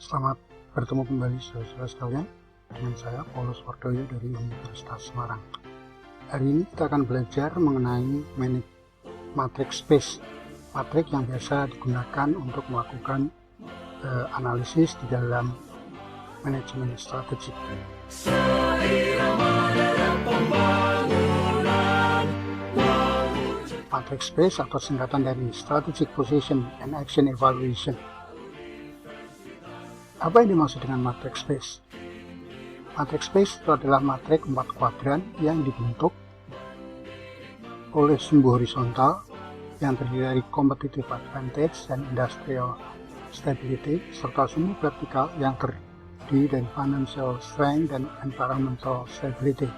Selamat bertemu kembali saudara-saudara sekalian dengan saya Paulus Wardoyo dari Universitas Semarang. Hari ini kita akan belajar mengenai matrix space, matrik yang biasa digunakan untuk melakukan analisis di dalam manajemen strategik. Matrix space atau singkatan dari Strategic Position and Action Evaluation. Apa yang dimaksud dengan matrix space? Matrix space itu adalah matrik 4 kuadran yang dibentuk oleh sumbu horizontal yang terdiri dari competitive advantage dan industrial stability, serta sumbu vertikal yang terdiri dari financial strength dan environmental stability.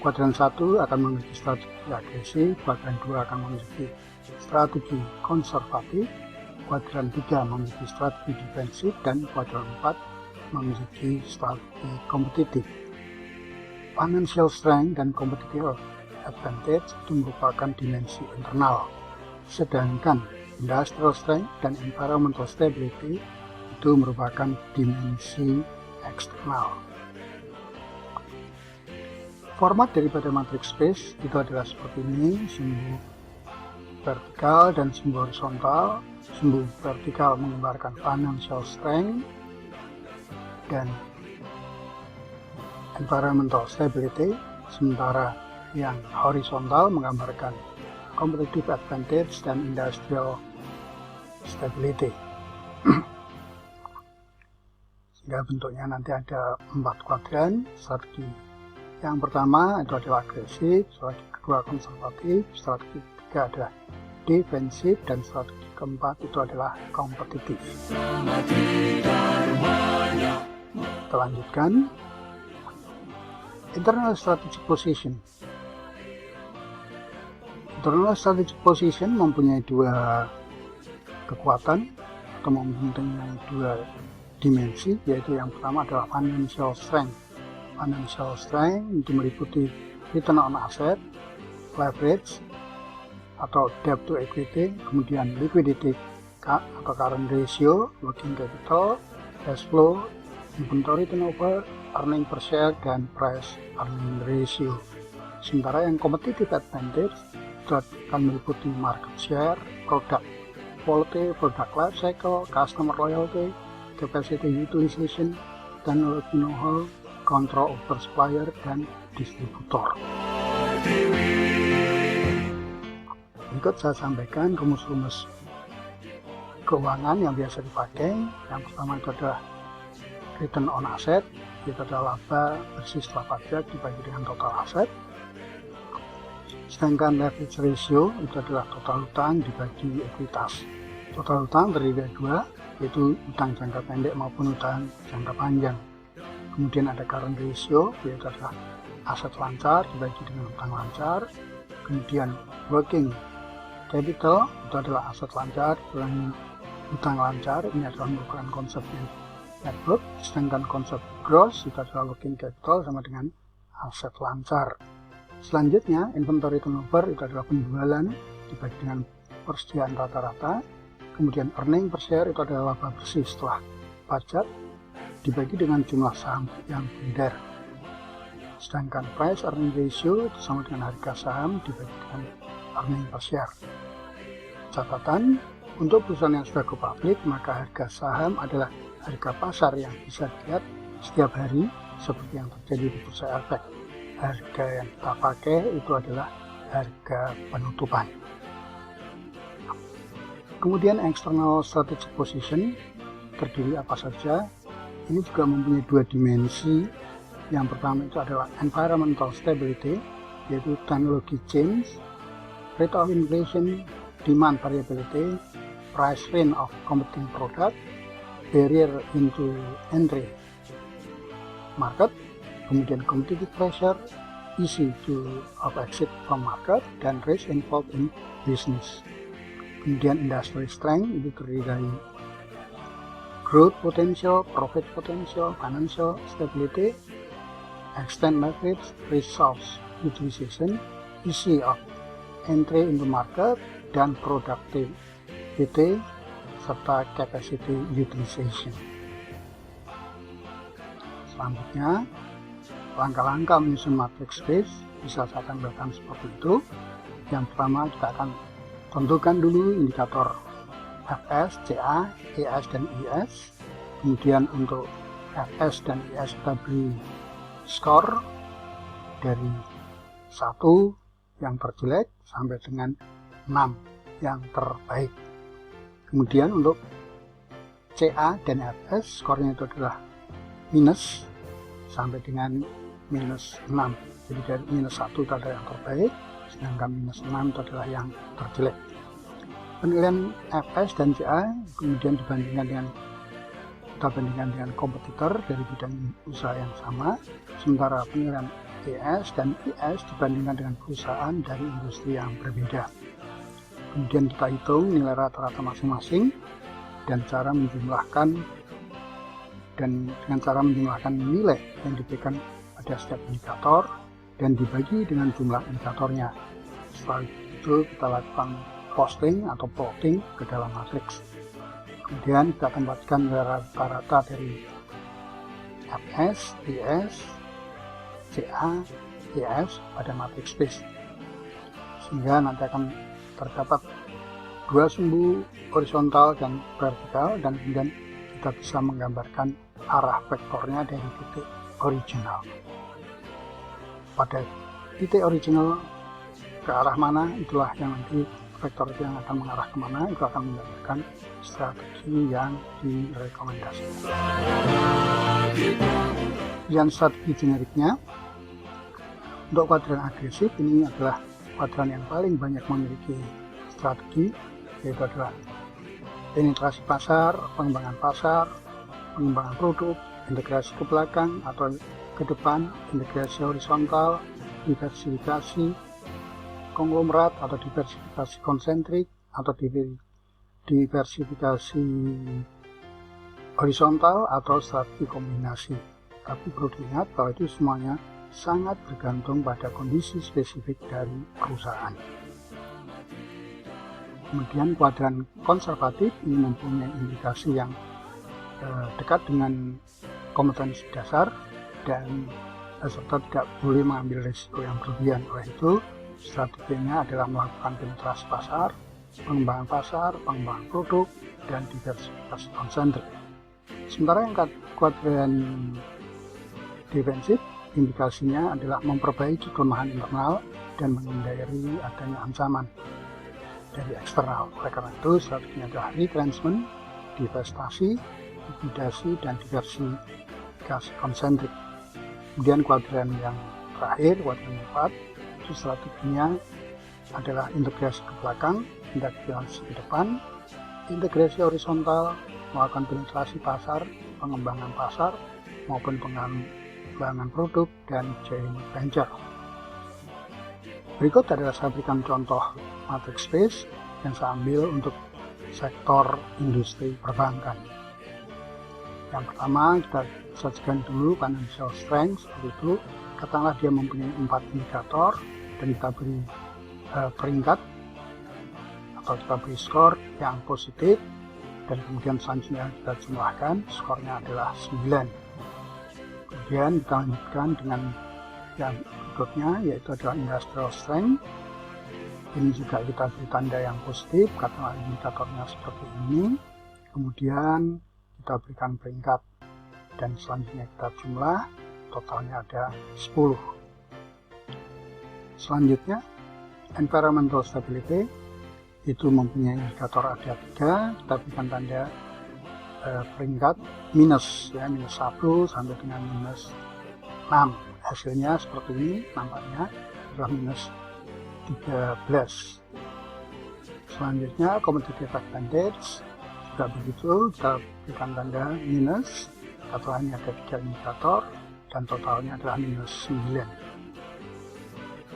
Kuadran 1 akan memiliki strategi agresif, kuadran 2 akan memiliki strategi konservatif, kuadran 3 memiliki strategi defensif, dan kuadran 4 memiliki strategi kompetitif. Financial strength dan competitive advantage itu merupakan dimensi internal, sedangkan industrial strength dan environmental stability itu merupakan dimensi eksternal. Format daripada matrix space itu adalah seperti ini: sumbu vertikal dan sumbu horizontal. Sumbu vertikal menggambarkan financial strength dan environmental stability, sementara yang horizontal menggambarkan competitive advantage dan industrial stability. Sehingga bentuknya nanti ada 4 kuadran. Strategi yang pertama itu adalah agresif, strategi kedua konservatif, strategi ketiga adalah defensif, dan strategi keempat itu adalah kompetitif. Kita lanjutkan. Internal strategic position. Internal strategic position mempunyai dua kekuatan atau mempunyai dua dimensi, yaitu yang pertama adalah financial strength. Financial strength itu meliputi return on asset, leverage atau debt to equity, kemudian liquidity atau current ratio, working capital, cash flow, inventory turnover, earning per share, dan price earning ratio. Sementara yang competitive advantage itu akan meliputi market share, product quality, product life cycle, customer loyalty, capacity utilization, technology know-how, control over supplier, dan distributor. Berikut saya sampaikan rumus-rumus keuangan yang biasa dipakai. Yang pertama itu adalah return on asset, itu adalah laba bersih setelah pajak dibagi dengan total aset. Sedangkan leverage ratio itu adalah total utang dibagi ekuitas. Total utang terdiri dari dua, yaitu utang jangka pendek maupun utang jangka panjang. Kemudian ada current ratio, yaitu adalah aset lancar dibagi dengan utang lancar. Kemudian working capital itu adalah aset lancar dengan utang lancar. Ini adalah merupakan konsep network. Sedangkan konsep gross itu adalah working capital sama dengan aset lancar. Selanjutnya inventory turnover itu adalah penjualan dibagi dengan persediaan rata-rata. Kemudian earning per share itu adalah laba bersih setelah pajak dibagi dengan jumlah saham yang beredar. Sedangkan price earning ratio itu sama dengan harga saham dibagi dengan earning per share. Catatan, untuk perusahaan yang sudah go public, maka harga saham adalah harga pasar yang bisa dilihat setiap hari seperti yang terjadi di Bursa Efek. Harga yang kita pakai itu adalah harga penutupan. Kemudian external strategic position terdiri apa saja? Ini juga mempunyai dua dimensi. Yang pertama itu adalah environmental stability, yaitu technology change, rate of inflation, demand variability, price range of competing product, barrier into entry market, kemudian competitive pressure, easy to exit from market, dan risk involved in business. Kemudian industry strength itu terdiri dari growth potential, profit potential, financial stability, extend leverage, resource utilization, easy of entry into market, dan productivity, serta capacity utilization. Selanjutnya, langkah-langkah menyusun matrix space bisa saya tampilkan seperti itu. Yang pertama, kita akan tentukan dulu indikator Fs, Ca, Es, dan Is. Kemudian untuk Fs dan Is kita beri skor dari 1 yang terjelek sampai dengan 6 yang terbaik. Kemudian untuk Ca dan Fs skornya itu adalah minus sampai dengan minus 6. Jadi dari minus 1 itu adalah yang terbaik, sedangkan minus 6 itu adalah yang terjelek. Penilaian Fs dan Ca kemudian kita bandingkan dengan kompetitor dari bidang usaha yang sama, sementara penilaian Es dan Is dibandingkan dengan perusahaan dari industri yang berbeda. Kemudian kita hitung nilai rata-rata masing-masing dan dengan cara menjumlahkan nilai yang diberikan pada setiap indikator dan dibagi dengan jumlah indikatornya. Setelah itu kita lakukan posting atau plotting ke dalam matriks. Kemudian kita tempatkan nilai rata-rata dari Fs, Is, Ca, Es pada matriks space, sehingga nanti akan terdapat dua sumbu horizontal dan vertikal, dan kemudian kita bisa menggambarkan arah vektornya dari titik original. Pada titik original ke arah mana, itulah yang nanti vektor itu yang akan mengarah kemana, itu akan menggambarkan strategi yang direkomendasikan. Yang strategi generiknya, untuk kuadran agresif ini adalah kuadran yang paling banyak memiliki strategi, yaitu adalah penetrasi pasar, pengembangan produk, integrasi ke belakang atau ke depan, integrasi horizontal, diversifikasi konglomerat atau diversifikasi konsentrik atau diversifikasi horizontal atau strategi kombinasi. Tapi perlu diingat bahwa itu semuanya sangat bergantung pada kondisi spesifik dari perusahaan. Kemudian kuadran konservatif ini mempunyai indikasi yang dekat dengan kompetensi dasar dan serta tidak boleh mengambil risiko yang berlebihan. Oleh itu, strateginya adalah melakukan penetrasi pasar, pengembangan produk, dan diversifikasi konsentrik. Sementara yang kuadran defensif, indikasinya adalah memperbaiki kelemahan internal dan menghindari adanya ancaman dari eksternal. Oleh karena itu, strateginya adalah retrenchment, divestasi, likuidasi, dan diversifikasi konsentrik. Kemudian kuadran yang terakhir, kuadran yang 4, itu strateginya adalah integrasi ke belakang, integrasi ke depan, integrasi horizontal, melakukan penetrasi pasar, pengembangan pasar, maupun pengembangan produk, dan joint venture. Berikut adalah saya berikan contoh matrix space yang saya ambil untuk sektor industri perbankan. Yang pertama, kita sajikan dulu financial strength, seperti itu. Katakanlah dia mempunyai 4 indikator dan kita beri peringkat atau kita beri skor yang positif, dan kemudian selanjutnya kita jumlahkan, skornya adalah 9. Kemudian kita lanjutkan dengan yang berikutnya, yaitu adalah industrial strength. Ini juga kita beri tanda yang positif, katakanlah indikatornya seperti ini. Kemudian kita berikan peringkat dan selanjutnya kita jumlah, totalnya ada 10. Selanjutnya, environmental stability itu mempunyai indikator ada 3, kita berikan tanda peringkat minus 1 sampai dengan minus 6. Hasilnya seperti ini, nampaknya adalah minus 13. Selanjutnya, competitive advantage juga begitu, kita berikan tanda minus, totalnya ada 3 indikator dan totalnya adalah minus 9.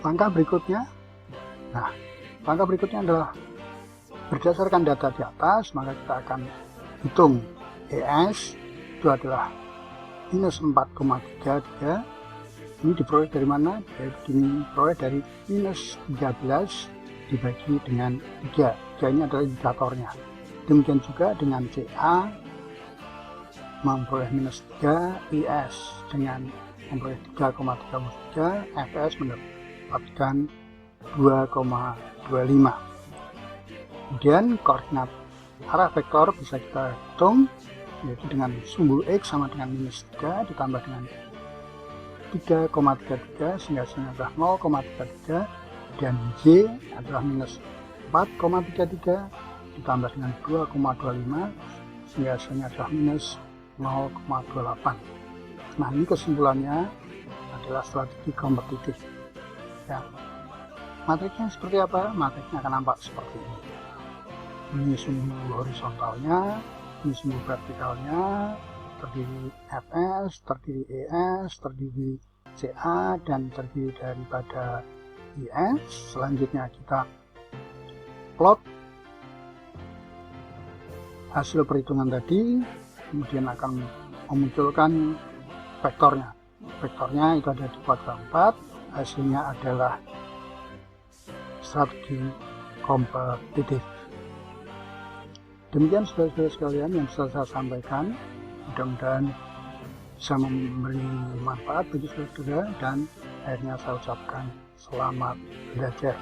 Langkah berikutnya adalah berdasarkan data di atas, maka kita akan hitung ES itu adalah minus 4,33. Ini diperoleh dari mana? Diperoleh dari minus 13 dibagi dengan 3. 3 ini adalah indikatornya. Demikian juga dengan CA memperoleh minus 3, IS dengan memperoleh 3,33, FS mendapatkan 2,25. Kemudian koordinat arah vektor bisa kita hitung, yaitu dengan sumbu X sama dengan minus 3 ditambah dengan 3,33 sehingga hasilnya adalah 0,33, dan Y adalah minus 4,33 ditambah dengan 2,25 sehingga hasilnya adalah minus 0,28. Nah, ini kesimpulannya adalah strategi kompetitif. Ya. Matriksnya seperti apa? Matriksnya akan nampak seperti ini. Ini sumbu horizontalnya, ini sumbu vertikalnya, terdiri Fs, terdiri Es, terdiri Ca, dan terdiri daripada Is. Selanjutnya kita plot hasil perhitungan tadi, kemudian akan memunculkan vektornya. Vektornya itu ada di kuadran 4, hasilnya adalah strategi kompetitif. Demikian saudara-saudara sekalian yang bisa saya sampaikan, mudah-mudahan bisa memberi manfaat bagi saudara, dan akhirnya saya ucapkan selamat belajar.